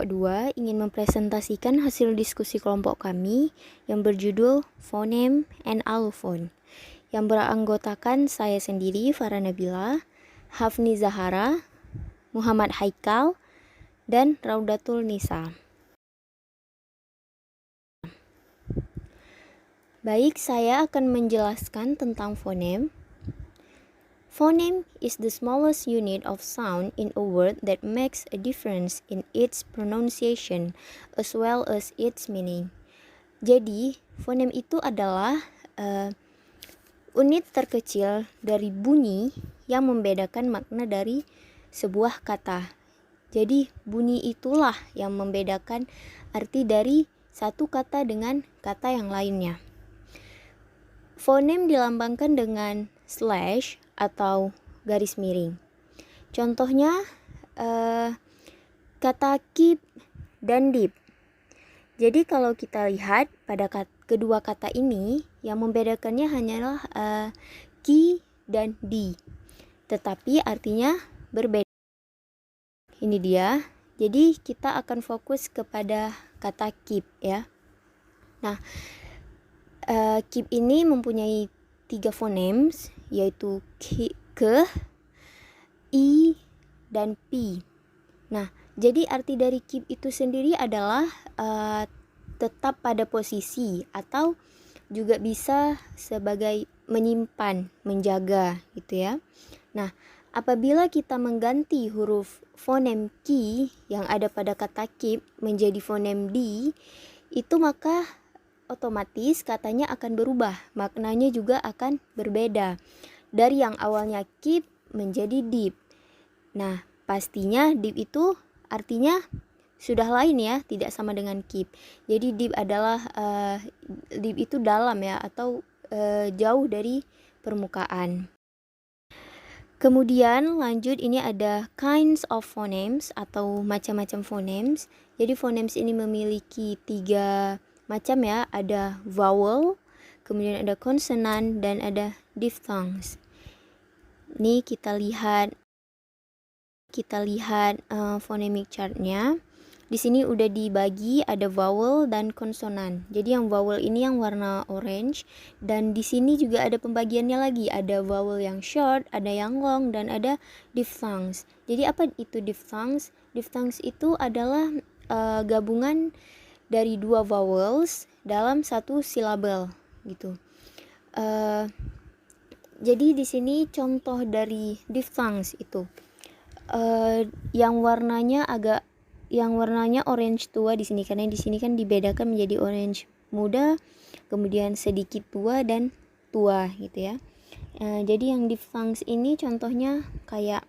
Kedua, ingin mempresentasikan hasil diskusi kelompok kami yang berjudul Phoneme and Allophone, yang beranggotakan saya sendiri, Farah Nabila, Hafni Zahara, Muhammad Haikal, dan Raudatul Nisa. Baik, saya akan menjelaskan tentang fonem. Phoneme is the smallest unit of sound in a word that makes a difference in its pronunciation as well as its meaning. Jadi, fonem itu adalah unit terkecil dari bunyi yang membedakan makna dari sebuah kata. Jadi, bunyi itulah yang membedakan arti dari satu kata dengan kata yang lainnya. Fonem dilambangkan dengan slash atau garis miring. Contohnya kata keep dan deep. Jadi kalau kita lihat pada kedua kata ini, yang membedakannya hanyalah ki dan di, tetapi artinya berbeda. Ini dia. Jadi kita akan fokus kepada kata keep ya. Nah, keep ini mempunyai 3 fonemes, yaitu ke, i, dan pi. Nah, jadi arti dari keep itu sendiri adalah tetap pada posisi, atau juga bisa sebagai menyimpan, menjaga gitu ya. Nah, apabila kita mengganti huruf fonem ki yang ada pada kata keep menjadi fonem di, itu maka otomatis katanya akan berubah, maknanya juga akan berbeda. Dari yang awalnya keep menjadi deep. Nah, pastinya deep itu artinya sudah lain ya, tidak sama dengan keep. Jadi deep adalah deep itu dalam ya, atau jauh dari permukaan. Kemudian lanjut, ini ada kinds of phonemes atau macam-macam phonemes. Jadi phonemes ini memiliki 3 macam ya, ada vowel, kemudian ada konsonan, dan ada diphthongs. Ini kita lihat phonemic chartnya. Di sini udah dibagi ada vowel dan konsonan. Jadi yang vowel ini yang warna orange, dan di sini juga ada pembagiannya lagi. Ada vowel yang short, ada yang long, dan ada diphthongs. Jadi apa itu diphthongs? Diphthongs itu adalah gabungan dari 2 vowels dalam satu silabel gitu. Jadi di sini contoh dari diphthongs itu yang warnanya orange tua di sini, karena di sini kan dibedakan menjadi orange muda, kemudian sedikit tua, dan tua gitu ya. Jadi yang diphthongs ini contohnya kayak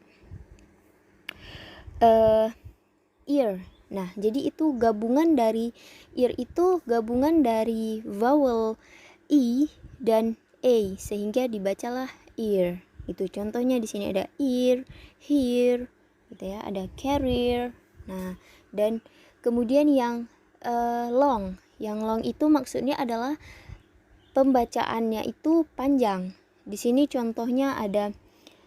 ear. Nah, jadi itu gabungan dari ear itu gabungan dari vowel i dan a, sehingga dibacalah ear. Itu contohnya di sini ada ear, hear, gitu ya, ada carrier. Nah, dan kemudian yang long. Yang long itu maksudnya adalah pembacaannya itu panjang. Di sini contohnya ada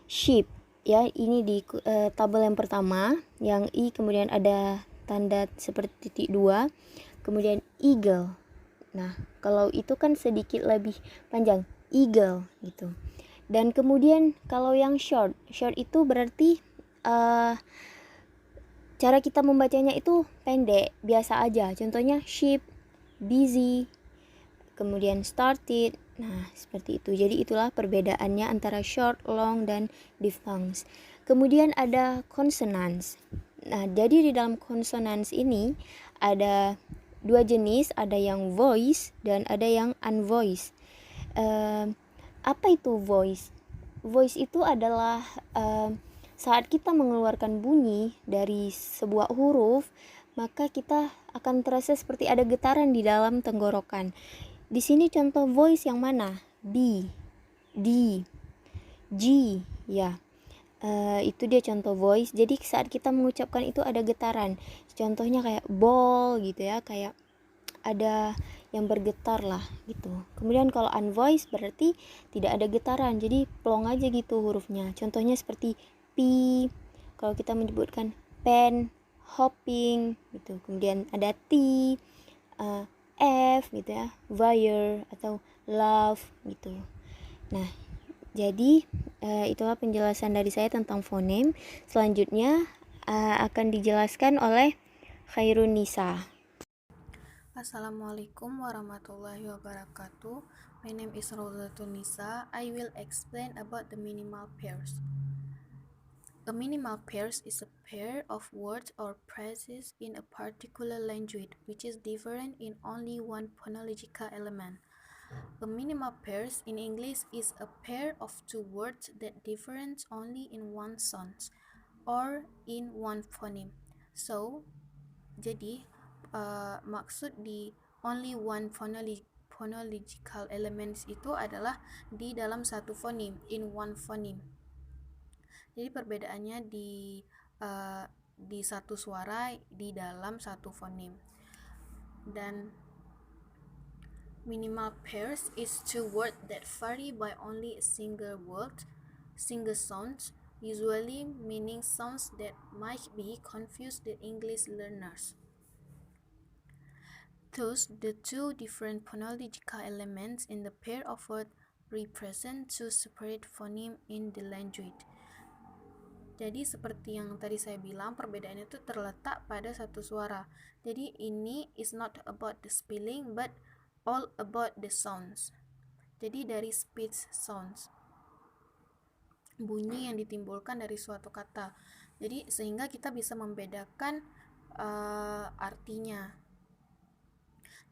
sheep ya, ini di tabel yang pertama, yang i kemudian ada tanda seperti titik 2, kemudian eagle. Nah, kalau itu kan sedikit lebih panjang, eagle gitu. Dan kemudian kalau yang short itu berarti cara kita membacanya itu pendek, biasa aja. Contohnya sheep, busy, kemudian started. Nah, seperti itu. Jadi itulah perbedaannya antara short, long, dan diphthongs. Kemudian ada consonants. Nah, jadi di dalam consonants ini ada 2 jenis, ada yang voice dan ada yang unvoiced. Apa itu voice? Voice itu adalah saat kita mengeluarkan bunyi dari sebuah huruf, maka kita akan terasa seperti ada getaran di dalam tenggorokan. Di sini contoh voice yang mana? B, D, G, ya. Itu dia contoh voice. Jadi saat kita mengucapkan itu ada getaran. Contohnya kayak ball gitu ya, kayak ada yang bergetar lah gitu. Kemudian kalau unvoiced berarti tidak ada getaran, jadi plong aja gitu hurufnya. Contohnya seperti P. Kalau kita menyebutkan pen, hopping gitu. Kemudian ada T, F gitu ya, wire atau love gitu. Nah, jadi itulah penjelasan dari saya tentang fonem. Selanjutnya akan dijelaskan oleh Khairun Nisa. Assalamualaikum warahmatullahi wabarakatuh. My name is Rozatun Nisa. I will explain about the minimal pairs. A minimal pairs is a pair of words or phrases in a particular language which is different in only one phonological element. A minimal pairs in English is a pair of two words that differ only in one sound or in one phoneme. So, jadi maksud di only one phonological elements itu adalah di dalam satu fonem, in one phoneme. Jadi perbedaannya di satu suara di dalam satu fonem. Dan minimal pairs is two words that vary by only a single word, single sound, usually meaning sounds that might be confused the English learners. Thus, the two different phonological elements in the pair of words represent two separate phonemes in the language. Jadi seperti yang tadi saya bilang, perbedaannya itu terletak pada satu suara. Jadi ini is not about the spelling but all about the sounds. Jadi dari speech sounds, bunyi yang ditimbulkan dari suatu kata. Jadi sehingga kita bisa membedakan artinya.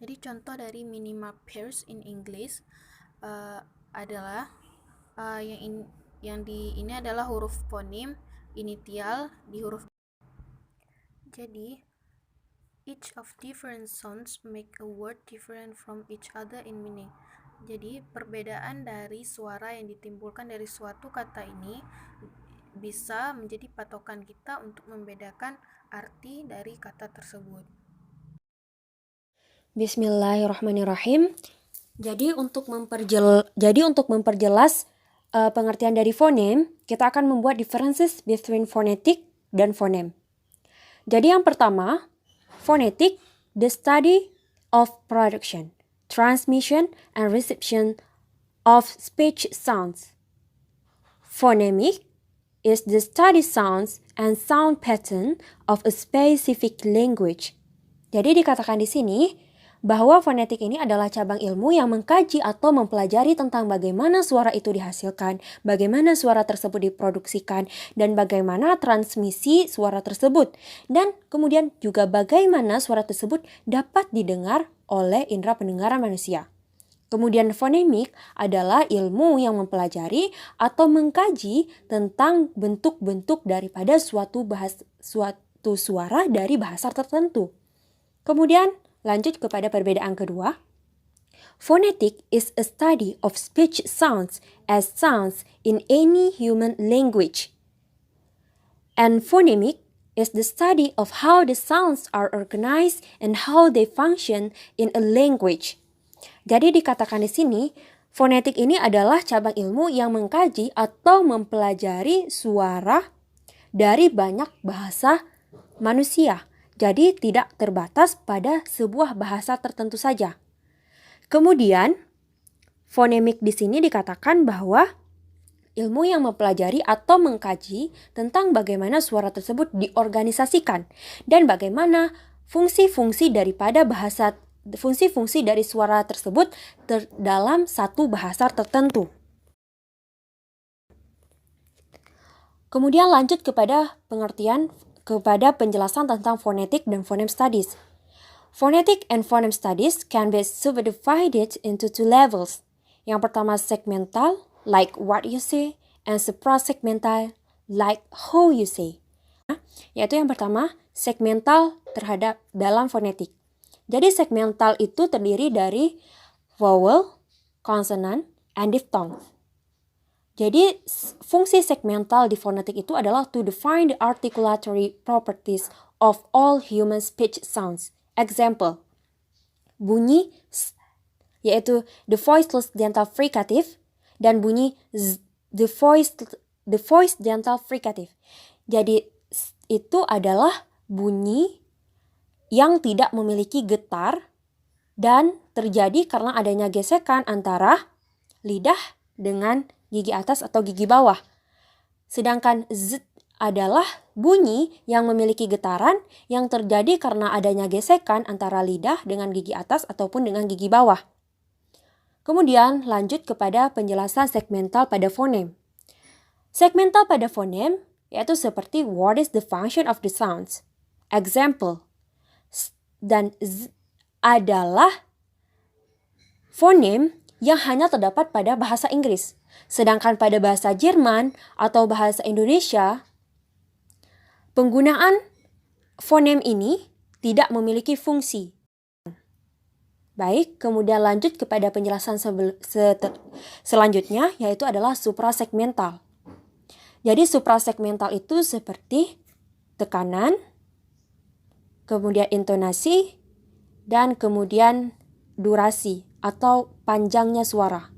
Jadi contoh dari minimal pairs in English adalah ini adalah huruf fonem initial di huruf. Jadi each of different sounds make a word different from each other in meaning. Jadi perbedaan dari suara yang ditimbulkan dari suatu kata ini bisa menjadi patokan kita untuk membedakan arti dari kata tersebut. Bismillahirrahmanirrahim. Jadi untuk memperjelas pengertian dari fonem, kita akan membuat differences between phonetic dan phoneme. Jadi yang pertama, phonetic, the study of production, transmission, and reception of speech sounds. Phonemic is the study sounds and sound pattern of a specific language. Jadi dikatakan di sini bahwa fonetik ini adalah cabang ilmu yang mengkaji atau mempelajari tentang bagaimana suara itu dihasilkan, bagaimana suara tersebut diproduksikan, dan bagaimana transmisi suara tersebut. Dan kemudian juga bagaimana suara tersebut dapat didengar oleh indera pendengaran manusia. Kemudian fonemik adalah ilmu yang mempelajari atau mengkaji tentang bentuk-bentuk daripada suatu suara dari bahasa tertentu. Kemudian lanjut kepada perbedaan kedua. Phonetic is a study of speech sounds as sounds in any human language. And phonemic is the study of how the sounds are organized and how they function in a language. Jadi dikatakan di sini, fonetik ini adalah cabang ilmu yang mengkaji atau mempelajari suara dari banyak bahasa manusia. Jadi tidak terbatas pada sebuah bahasa tertentu saja. Kemudian, fonemik di sini dikatakan bahwa ilmu yang mempelajari atau mengkaji tentang bagaimana suara tersebut diorganisasikan dan bagaimana fungsi-fungsi dari suara tersebut dalam satu bahasa tertentu. Kemudian lanjut kepada penjelasan tentang phonetic dan phoneme studies. Phonetic and phoneme studies can be subdivided into two levels. Yang pertama segmental, like what you say, and suprasegmental, like how you say. Yaitu yang pertama, segmental terhadap dalam fonetik. Jadi segmental itu terdiri dari vowel, consonant, and diphthong. Jadi fungsi segmental di fonetik itu adalah to define the articulatory properties of all human speech sounds. Example, bunyi s, yaitu the voiceless dental fricative, dan bunyi z, the voiced dental fricative. Jadi itu adalah bunyi yang tidak memiliki getar dan terjadi karena adanya gesekan antara lidah dengan gigi atas atau gigi bawah. Sedangkan z adalah bunyi yang memiliki getaran yang terjadi karena adanya gesekan antara lidah dengan gigi atas ataupun dengan gigi bawah. Kemudian lanjut kepada penjelasan segmental pada fonem. Segmental pada fonem yaitu seperti what is the function of the sounds. Example, s dan z adalah fonem yang hanya terdapat pada bahasa Inggris. Sedangkan pada bahasa Jerman atau bahasa Indonesia, penggunaan fonem ini tidak memiliki fungsi. Baik, kemudian lanjut kepada penjelasan selanjutnya, yaitu adalah suprasegmental. Jadi suprasegmental itu seperti tekanan, kemudian intonasi, dan kemudian durasi atau panjangnya suara.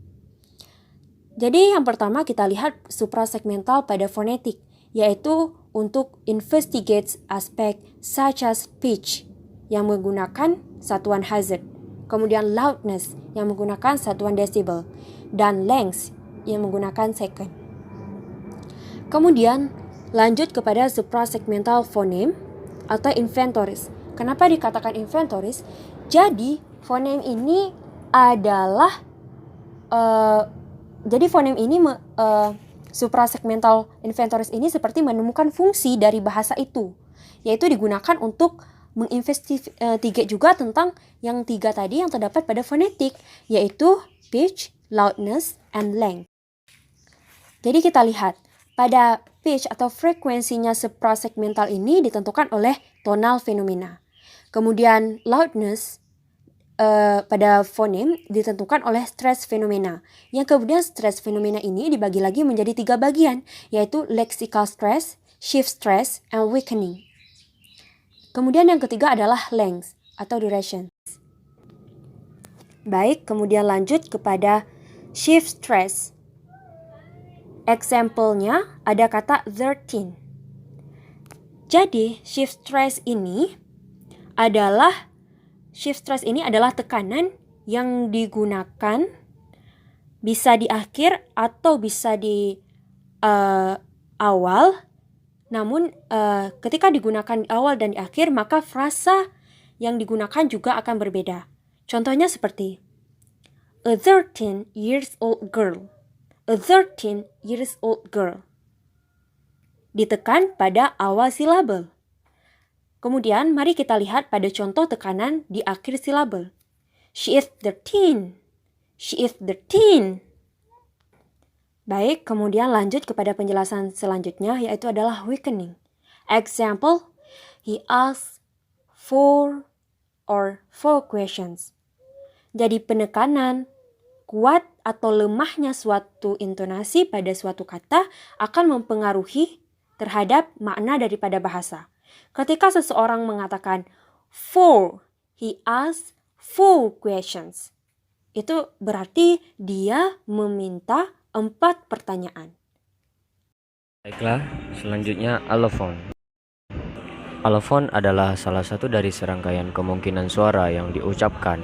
Jadi yang pertama kita lihat suprasegmental pada fonetik, yaitu untuk investigate aspek such as pitch yang menggunakan satuan hertz, kemudian loudness yang menggunakan satuan desibel, dan length yang menggunakan second. Kemudian lanjut kepada suprasegmental fonem atau inventories. Kenapa dikatakan inventories? Jadi fonem ini adalah suprasegmental inventories ini seperti menemukan fungsi dari bahasa itu, yaitu digunakan untuk menginvestigate juga tentang yang tiga tadi yang terdapat pada fonetik, yaitu pitch, loudness, and length. Jadi kita lihat pada pitch atau frekuensinya suprasegmental ini ditentukan oleh tonal fenomena. Kemudian loudness pada fonem ditentukan oleh stress fenomena. Yang kemudian stress fenomena ini dibagi lagi menjadi 3 bagian, yaitu lexical stress, shift stress, and weakening. Kemudian yang ketiga adalah length atau duration. Baik, kemudian lanjut kepada shift stress. Example-nya ada kata 13. Jadi, shift stress ini adalah tekanan yang digunakan bisa di akhir atau bisa di awal. Namun ketika digunakan di awal dan di akhir, maka frasa yang digunakan juga akan berbeda. Contohnya seperti a 13 years old girl. A 13 years old girl. Ditekan pada awal silabel. Kemudian mari kita lihat pada contoh tekanan di akhir silabel. She is 13. She is 13. Baik, kemudian lanjut kepada penjelasan selanjutnya, yaitu adalah weakening. Example, he asks 4 questions. Jadi penekanan kuat atau lemahnya suatu intonasi pada suatu kata akan mempengaruhi terhadap makna daripada bahasa. Ketika seseorang mengatakan 4, he asks 4 questions. Itu berarti dia meminta 4 pertanyaan. Baiklah, selanjutnya allophone. Allophone adalah salah satu dari serangkaian kemungkinan suara yang diucapkan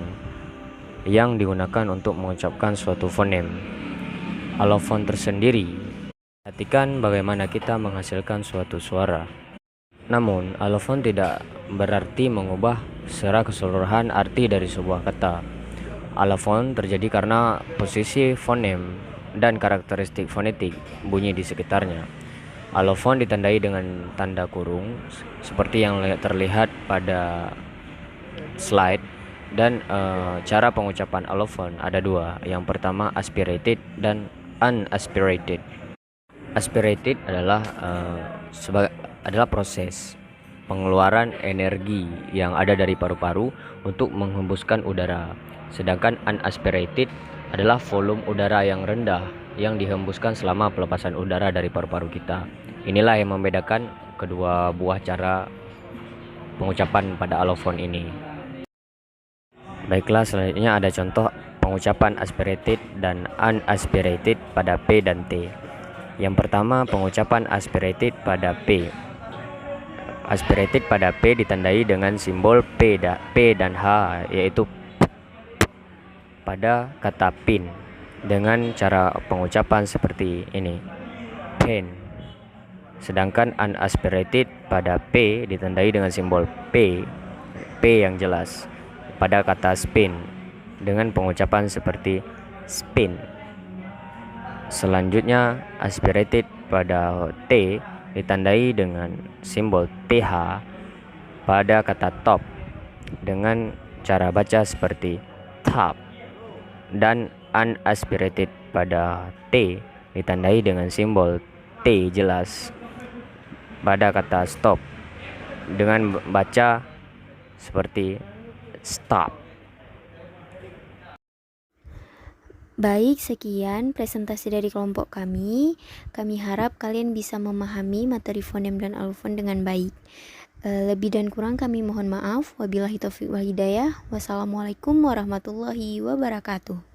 yang digunakan untuk mengucapkan suatu fonem. Allophone tersendiri, perhatikan bagaimana kita menghasilkan suatu suara. Namun, allophone tidak berarti mengubah secara keseluruhan arti dari sebuah kata. Allophone terjadi karena posisi fonem dan karakteristik fonetik bunyi di sekitarnya. Allophone ditandai dengan tanda kurung seperti yang terlihat pada slide. Dan cara pengucapan allophone ada 2. Yang pertama aspirated dan unaspirated. Aspirated adalah proses pengeluaran energi yang ada dari paru-paru untuk menghembuskan udara. Sedangkan unaspirated adalah volume udara yang rendah yang dihembuskan selama pelepasan udara dari paru-paru kita. Inilah yang membedakan kedua buah cara pengucapan pada allophone ini. Baiklah, selanjutnya ada contoh pengucapan aspirated dan unaspirated pada P dan T. Yang pertama, pengucapan aspirated pada P. Aspirated pada P ditandai dengan simbol P dan H, yaitu pada kata pin dengan cara pengucapan seperti ini, pen. Sedangkan unaspirated pada P ditandai dengan simbol P yang jelas pada kata spin dengan pengucapan seperti spin. Selanjutnya, aspirated pada T ditandai dengan simbol TH pada kata top dengan cara baca seperti top, dan unaspirated pada T ditandai dengan simbol T jelas pada kata stop dengan baca seperti stop. Baik, sekian presentasi dari kelompok kami. Kami harap kalian bisa memahami materi fonem dan alofon dengan baik. Lebih dan kurang kami mohon maaf. Wabillahi taufiq wal hidayah. Wassalamualaikum warahmatullahi wabarakatuh.